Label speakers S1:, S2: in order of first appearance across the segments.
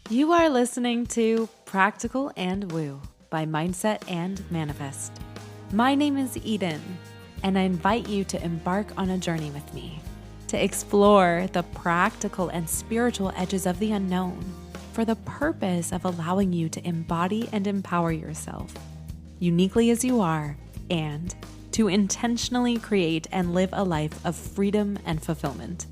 S1: You are listening to Practical and Woo by Mindset and Manifest. My name is Eden, and I invite you to embark on a journey with me to explore the practical and spiritual edges of the unknown for the purpose of allowing you to embody and empower yourself uniquely as you are and to intentionally create and live a life of freedom and fulfillment.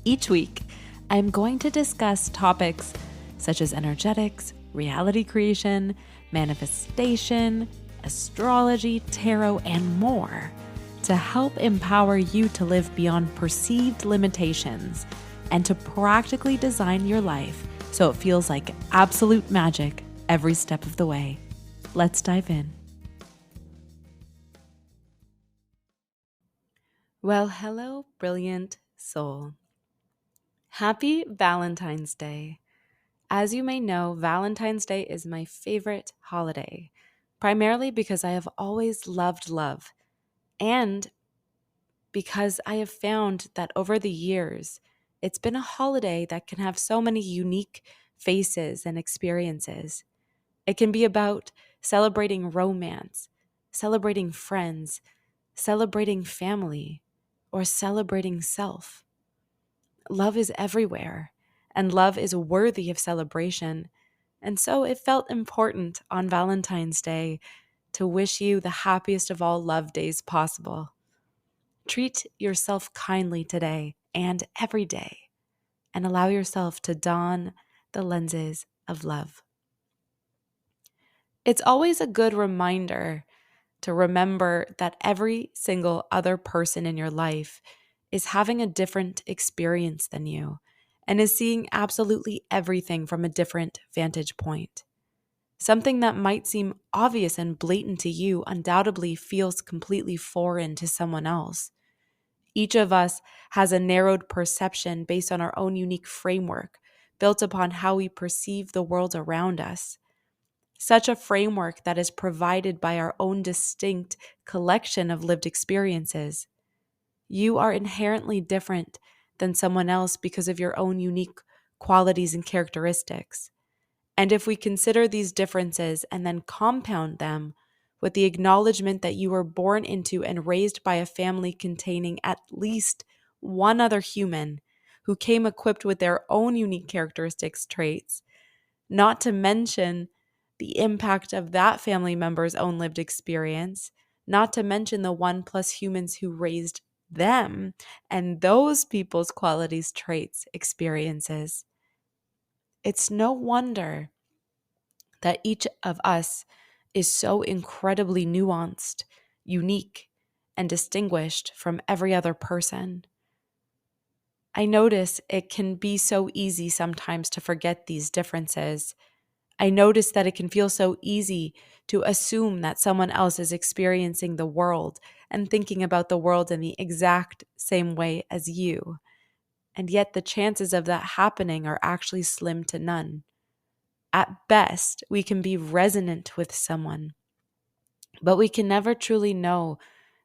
S1: Each week, I'm going to discuss topics such as energetics, reality creation, manifestation, astrology, tarot, and more to help empower you to live beyond perceived limitations and to practically design your life so it feels like absolute magic every step of the way. Let's dive in. Well, hello, brilliant soul. Happy Valentine's Day. As you may know, Valentine's Day is my favorite holiday, primarily because I have always loved love and because I have found that over the years, it's been a holiday that can have so many unique faces and experiences. It can be about celebrating romance, celebrating friends, celebrating family, or celebrating self. Love is everywhere, and love is worthy of celebration. And so it felt important on Valentine's Day to wish you the happiest of all love days possible. Treat yourself kindly today and every day, and allow yourself to don the lenses of love. It's always a good reminder to remember that every single other person in your life is having a different experience than you and is seeing absolutely everything from a different vantage point. Something that might seem obvious and blatant to you undoubtedly feels completely foreign to someone else. Each of us has a narrowed perception based on our own unique framework, built upon how we perceive the world around us. Such a framework that is provided by our own distinct collection of lived experiences. You are inherently different than someone else because of your own unique qualities and characteristics. And if we consider these differences and then compound them with the acknowledgement that you were born into and raised by a family containing at least one other human who came equipped with their own unique characteristics, traits, not to mention the impact of that family member's own lived experience, not to mention the one plus humans who raised them and those people's qualities, traits, experiences. It's no wonder that each of us is so incredibly nuanced, unique, and distinguished from every other person. I notice it can be so easy sometimes to forget these differences. I notice that it can feel so easy to assume that someone else is experiencing the world and thinking about the world in the exact same way as you. And yet the chances of that happening are actually slim to none. At best, we can be resonant with someone, but we can never truly know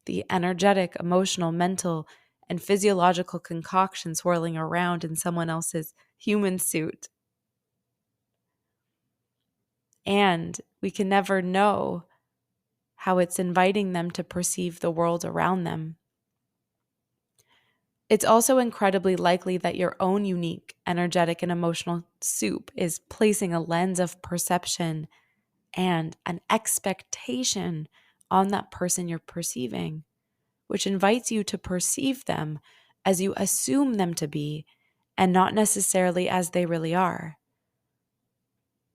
S1: the energetic, emotional, mental, and physiological concoction swirling around in someone else's human suit. And we can never know how it's inviting them to perceive the world around them. It's also incredibly likely that your own unique, energetic, and emotional soup is placing a lens of perception and an expectation on that person you're perceiving, which invites you to perceive them as you assume them to be and not necessarily as they really are.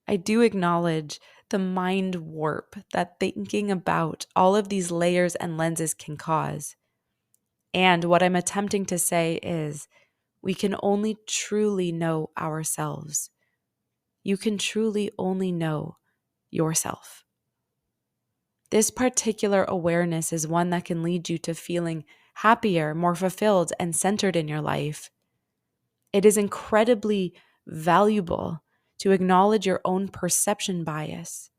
S1: I do acknowledge the mind warp that thinking about all of these layers and lenses can cause. And what I'm attempting to say is we can only truly know ourselves. You can truly only know yourself. This particular awareness is one that can lead you to feeling happier, more fulfilled, and centered in your life. It is incredibly valuable to acknowledge your own perception bias,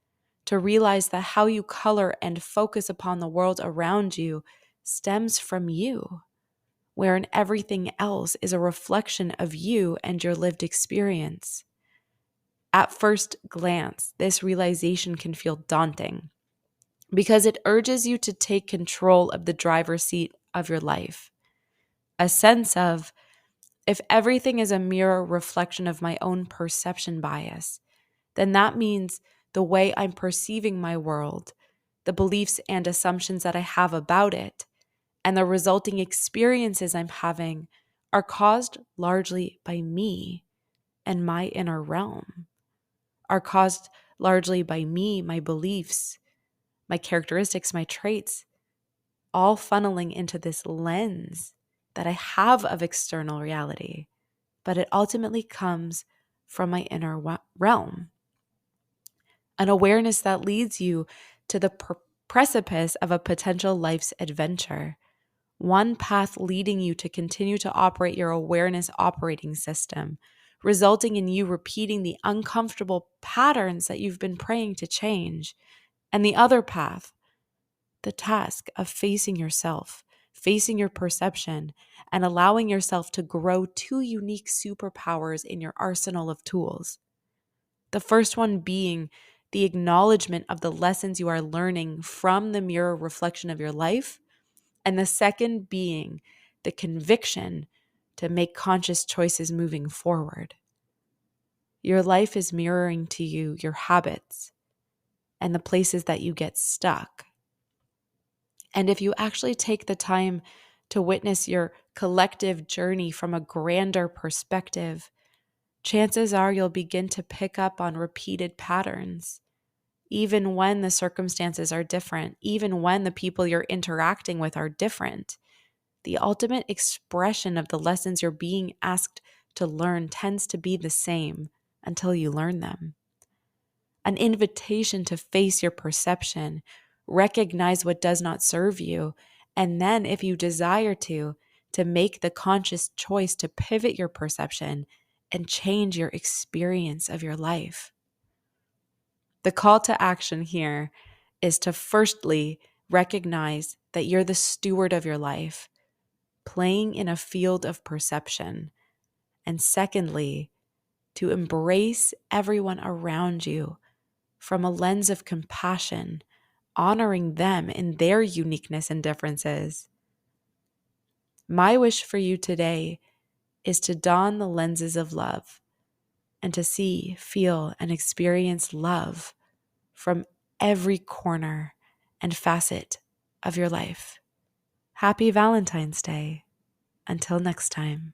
S1: to realize that how you color and focus upon the world around you stems from you, wherein everything else is a reflection of you and your lived experience. At first glance, this realization can feel daunting because it urges you to take control of the driver's seat of your life. A sense of, if everything is a mirror reflection of my own perception bias, then that means the way I'm perceiving my world, the beliefs and assumptions that I have about it, and the resulting experiences I'm having are caused largely by me and my inner realm, are caused largely by me, my beliefs, my characteristics, my traits, all funneling into this lens that I have of external reality. But it ultimately comes from my inner realm. An awareness that leads you to the precipice of a potential life's adventure. One path leading you to continue to operate your awareness operating system, resulting in you repeating the uncomfortable patterns that you've been praying to change. And the other path, the task of facing yourself, facing your perception, and allowing yourself to grow two unique superpowers in your arsenal of tools. The first one being the acknowledgement of the lessons you are learning from the mirror reflection of your life, and the second being the conviction to make conscious choices moving forward. Your life is mirroring to you your habits and the places that you get stuck. And if you actually take the time to witness your collective journey from a grander perspective, chances are you'll begin to pick up on repeated patterns, even when the circumstances are different, even when the people you're interacting with are different. The ultimate expression of the lessons you're being asked to learn tends to be the same until you learn them. An invitation to face your perception, recognize what does not serve you, and then, if you desire to make the conscious choice to pivot your perception and change your experience of your life. The call to action here is to firstly recognize that you're the steward of your life, playing in a field of perception. And secondly, to embrace everyone around you from a lens of compassion, honoring them in their uniqueness and differences. My wish for you today is to don the lenses of love and to see, feel, and experience love from every corner and facet of your life. Happy Valentine's Day. Until next time.